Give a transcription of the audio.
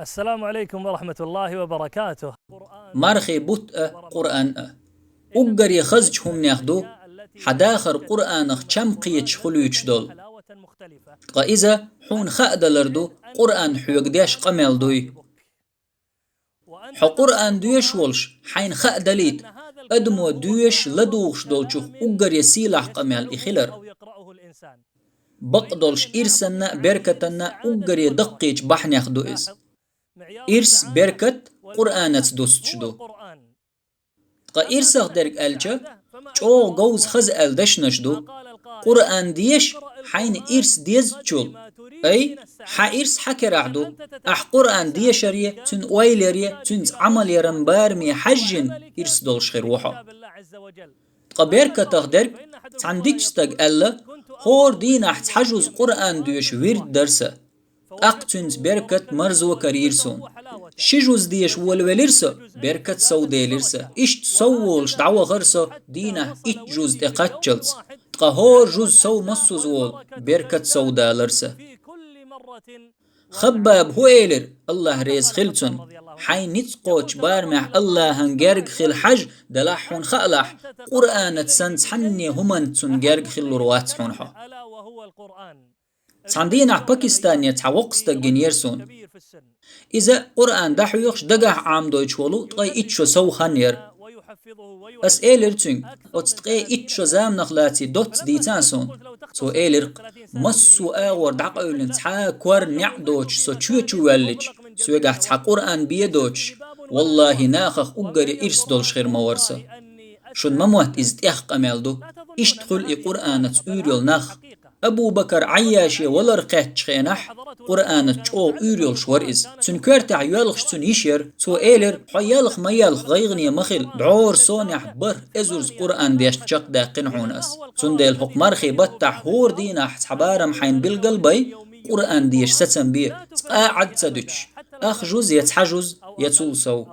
السلام عليكم ورحمة الله وبركاته. مرخي بطء قرآن أجر يخزج هم ناخدو حداخر قرآن كم قيتش خلوش دول إذا حون خأدلردو قرآن حيوك ديش قمل دوي حو قرآن دويش ولش حين خأدليت أدمو دويش لدوش دولشوخ أجر يسيلح قمل إخلر بقدولش إرسنا بركتنا أجر يدقيج بحن ياخدو إز إرس بركت قرآنت دوستشدو إرسخ درك ألجا جو جوز خز ألدش نشدو قرآن ديش حين إرس ديز جول أي إرس حكر عدو قرآن ديشرية تن ويلرية تن عمل يرنبار مي حجن إرس دولش خير وحا بركة تغدرك تنديكستك ألا هور دين حجوز قرآن ديش ويرد درسه أقتنز بركة مرزو كريرسون شجوز ديش والولرسة بركة سوديلرسة إشت سوولش دعوة غرسة دينه إتجوز دقاتشلس هور جوز سو مصوز وول بركة سودالرسة خباب هو إيلر الله ريز خلتون حين نتقوش بارمح الله هنجرق خل حج دلحون خألح قرآن تسنس حني همن تنجرق خل روات حونها ساندينا باكستان يتعوقست جنيرسون إذا قرآن دحيوخش دقح عام دويتش ولو تقاي إتشو سو خانير أس إيلر تنگ أتتقاي إتشو زام نخلاتي دوت ديتانسون سو إيلر مسو آور دعقاولن تحا كوار نعدوش سو چو والج سو يقح تحا قرآن بيدوش والله ناخخ أقري إرس دولش خير مورسا شون مموت إزتيخ أمالدو إشتخل إي قرآن تأوريل ناخ أبو بكر عياشي ولا رقات شخينح قرآن تشو أوريل شورئز تنكرتع يالخش تنيشير تو إيلر حيالخ ميالخ غيغني مخل دعور صونح بر إزورز قرآن ديش تشق دا قنعون أس تنديل حق مرخي بطح هور دينا حبارم حين بالقلبي قرآن ديش ستن بيه تقاعد تدوش أخ جوز يتحجوز يتولسو